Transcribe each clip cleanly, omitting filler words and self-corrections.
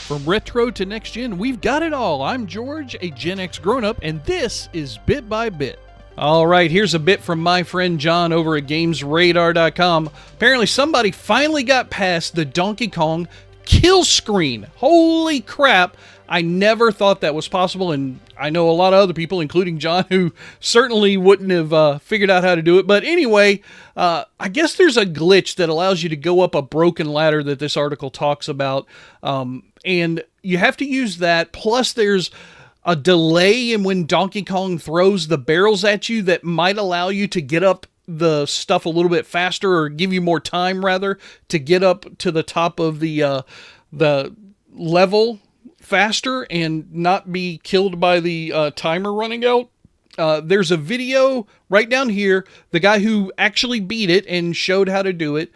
From retro to next gen, we've got it all. I'm George, a Gen X grown-up, and this is Bit by Bit. All right, here's a bit from my friend John over at GamesRadar.com. Apparently somebody finally got past the Donkey Kong kill screen. Holy crap. I never thought that was possible, and I know a lot of other people, including John, who certainly wouldn't have figured out how to do it. But anyway, I guess there's a glitch that allows you to go up a broken ladder that this article talks about, and you have to use that. Plus, there's a delay in when Donkey Kong throws the barrels at you that might allow you to get up the stuff a little bit faster, or give you more time, rather, to get up to the top of the level faster and not be killed by the timer running out. There's a video right down here. The guy who actually beat it and showed how to do it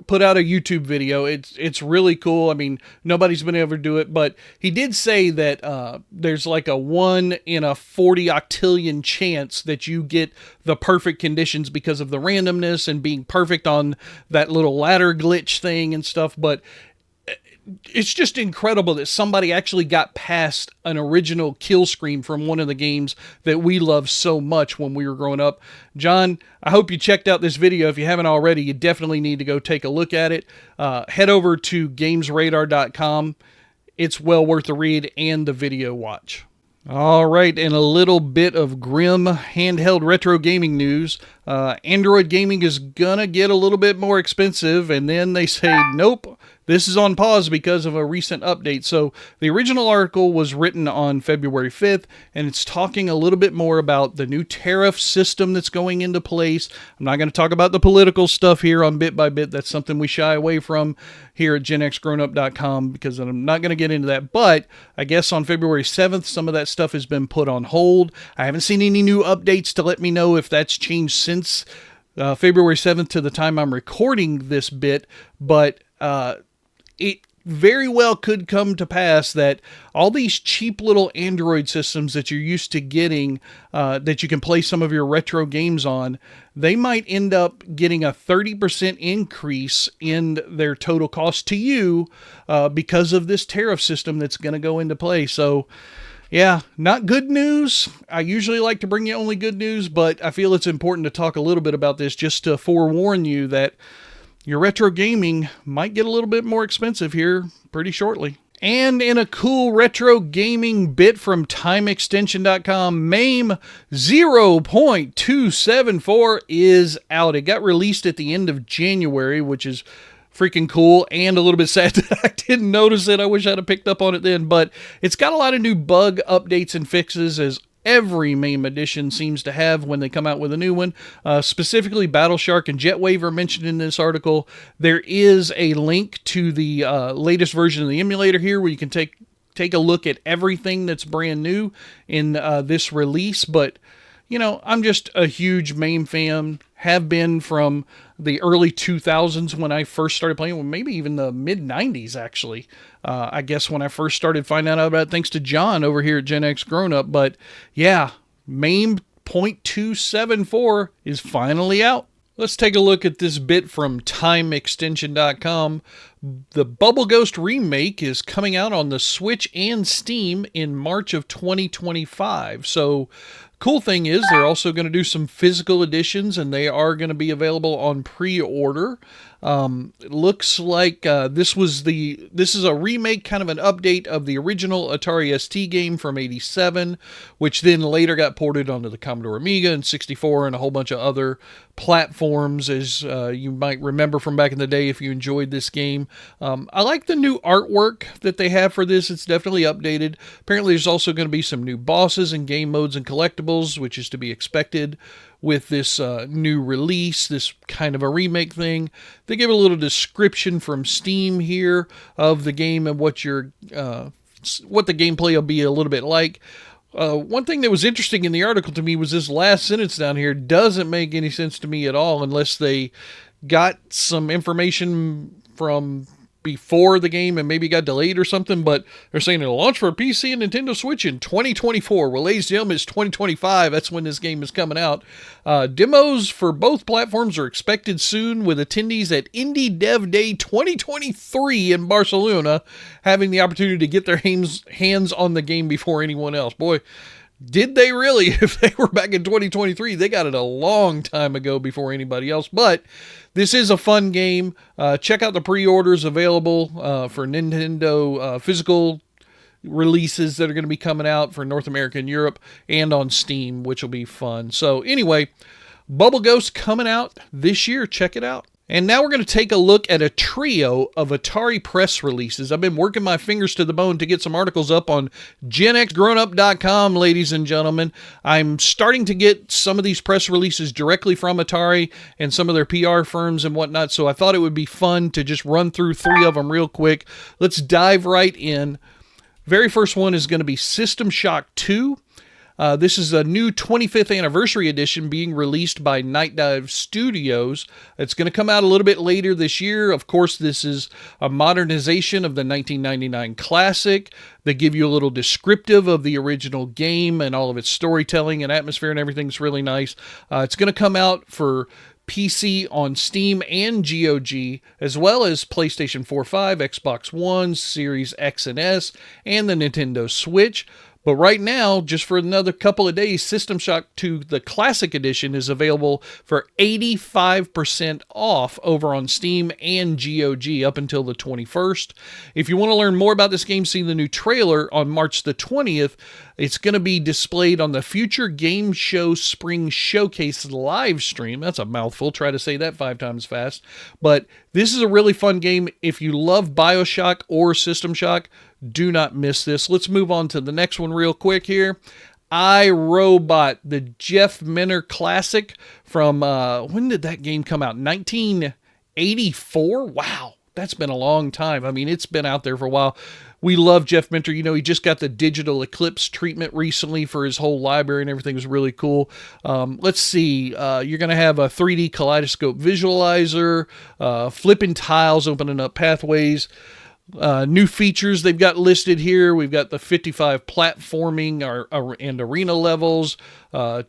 put out a YouTube video. It's really cool. I mean, nobody's been able to do it, but he did say that there's like a 1 in a 40 octillion chance that you get the perfect conditions because of the randomness and being perfect on that little ladder glitch thing and stuff. But it's just incredible that somebody actually got past an original kill screen from one of the games that we loved so much when we were growing up. John, I hope you checked out this video. If you haven't already, you definitely need to go take a look at it. Head over to GamesRadar.com. It's well worth the read and the video watch. All right, and a little bit of grim handheld retro gaming news. Android gaming is gonna get a little bit more expensive, and then they say, nope, this is on pause because of a recent update. So the original article was written on February 5th, and it's talking a little bit more about the new tariff system that's going into place. I'm not going to talk about the political stuff here on Bit by Bit. That's something we shy away from here at GenXGrownUp.com because I'm not going to get into that. But I guess on February 7th, some of that stuff has been put on hold. I haven't seen any new updates to let me know if that's changed since February 7th to the time I'm recording this bit, but it very well could come to pass that all these cheap little Android systems that you're used to getting, that you can play some of your retro games on, they might end up getting a 30% increase in their total cost to you because of this tariff system that's going to go into play. So yeah, not good news. I usually like to bring you only good news, but I feel it's important to talk a little bit about this just to forewarn you that your retro gaming might get a little bit more expensive here pretty shortly. And in a cool retro gaming bit from TimeExtension.com, MAME 0.274 is out. It got released at the end of January, which is freaking cool and a little bit sad that I didn't notice it. I wish I'd have picked up on it then, but it's got a lot of new bug updates and fixes, as every MAME edition seems to have when they come out with a new one. Specifically, Battleshark and Jetwave are mentioned in this article. There is a link to the latest version of the emulator here where you can take a look at everything that's brand new in this release. But, you know, I'm just a huge MAME fan, have been from the early 2000s when I first started playing, well, maybe even the mid-90s, actually. I guess when I first started finding out about it, thanks to John over here at Gen X GrownUp. But yeah, MAME 0.274 is finally out. Let's take a look at this bit from TimeExtension.com. The Bubble Ghost Remake is coming out on the Switch and Steam in March of 2025. So cool thing is they're also going to do some physical editions, and they are going to be available on pre-order. It looks like this is a remake, kind of an update of the original Atari ST game from '87, which then later got ported onto the Commodore Amiga and 64 and a whole bunch of other platforms, as you might remember from back in the day if you enjoyed this game. I like the new artwork that they have for this. It's definitely updated. Apparently there's also going to be some new bosses and game modes and collectibles, which is to be expected with this new release, this kind of a remake thing. They give a little description from Steam here of the game and what the gameplay will be a little bit like. One thing that was interesting in the article to me was this last sentence down here doesn't make any sense to me at all unless they got some information from before the game and maybe got delayed or something, but they're saying it'll launch for PC and Nintendo Switch in 2024. Well, ladies and gentlemen, it's 2025. That's when this game is coming out. Demos for both platforms are expected soon, with attendees at Indie Dev Day 2023 in Barcelona having the opportunity to get their hands on the game before anyone else. Boy, did they really? If they were back in 2023, they got it a long time ago before anybody else. But this is a fun game. Check out the pre-orders available for Nintendo physical releases that are going to be coming out for North America and Europe, and on Steam, which will be fun. So anyway, Bubble Ghost coming out this year. Check it out. And now we're going to take a look at a trio of Atari press releases. I've been working my fingers to the bone to get some articles up on GenXGrownUp.com, ladies and gentlemen. I'm starting to get some of these press releases directly from Atari and some of their PR firms and whatnot, so I thought it would be fun to just run through 3 of them real quick. Let's dive right in. Very first one is going to be System Shock 2. This is a new 25th anniversary edition being released by Nightdive Studios. It's going to come out a little bit later this year. Of course, this is a modernization of the 1999 classic. They give you a little descriptive of the original game and all of its storytelling and atmosphere, and everything's really nice. It's going to come out for PC on Steam and GOG, as well as PlayStation 4, 5, Xbox One, Series X and S, and the Nintendo Switch. But right now, just for another couple of days, System Shock 2, the Classic Edition, is available for 85% off over on Steam and GOG up until the 21st. If you want to learn more about this game, see the new trailer on March the 20th. It's going to be displayed on the Future Game Show Spring Showcase live stream. That's a mouthful. Try to say that 5 times fast. But this is a really fun game. If you love BioShock or System Shock, do not miss this. Let's move on to the next one real quick here. iRobot, the Jeff Minter classic from, when did that game come out? 1984? Wow, that's been a long time. I mean, it's been out there for a while. We love Jeff Minter. You know, he just got the digital Eclipse treatment recently for his whole library, and everything was really cool. Let's see. You're going to have a 3D kaleidoscope visualizer, flipping tiles, opening up pathways. New features they've got listed here. We've got the 55 platforming and arena levels,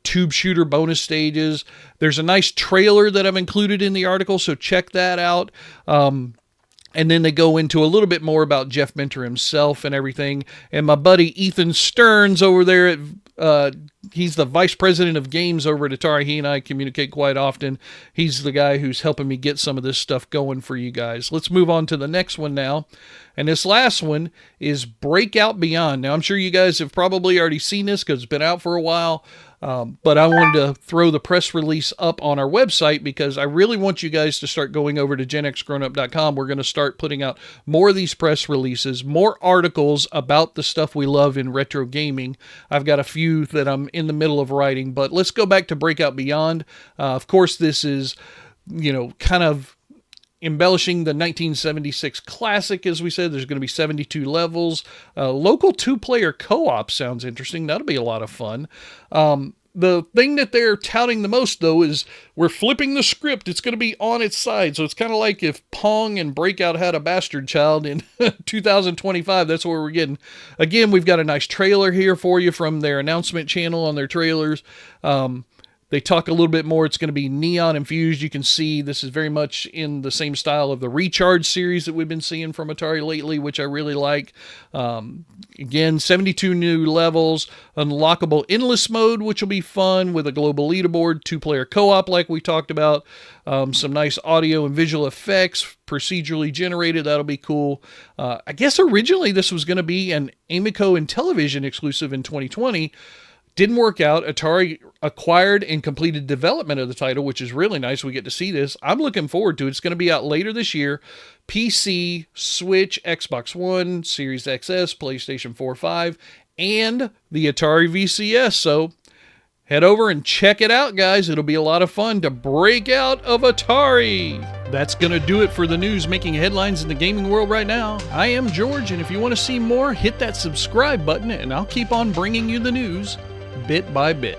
tube shooter bonus stages. There's a nice trailer that I've included in the article, so check that out. And then they go into a little bit more about Jeff Minter himself and everything. And my buddy Ethan Stearns over there at he's the vice president of games over at Atari. He and I communicate quite often. He's the guy who's helping me get some of this stuff going for you guys. Let's move on to the next one now. And this last one is Breakout Beyond. Now, I'm sure you guys have probably already seen this because it's been out for a while. But I wanted to throw the press release up on our website because I really want you guys to start going over to GenXGrownUp.com. We're going to start putting out more of these press releases, more articles about the stuff we love in retro gaming. I've got a few that I'm in the middle of writing, but let's go back to Breakout Beyond. Of course, this is, you know, kind of embellishing the 1976 classic. As we said, there's going to be 72 levels. Local 2-player co-op sounds interesting. That'll be a lot of fun. The thing that they're touting the most, though, is we're flipping the script. It's going to be on its side. So it's kind of like if Pong and Breakout had a bastard child in 2025. That's what we're getting. Again, we've got a nice trailer here for you from their announcement channel on their trailers. They talk a little bit more. It's going to be neon infused. You can see this is very much in the same style of the Recharge series that we've been seeing from Atari lately, which I really like. Again, 72 new levels, unlockable endless mode, which will be fun with a global leaderboard, 2-player co-op like we talked about, some nice audio and visual effects, procedurally generated. That'll be cool. I guess originally this was going to be an Amico and Television exclusive in 2020. Didn't work out. Atari acquired and completed development of the title, which is really nice. We get to see this. I'm looking forward to it. It's going to be out later this year. PC, Switch, Xbox One, Series XS, PlayStation 4, 5, and the Atari VCS. So head over and check it out, guys. It'll be a lot of fun to break out of Atari. That's going to do it for the news making headlines in the gaming world right now. I am George, and if you want to see more, hit that subscribe button, and I'll keep on bringing you the news bit by bit.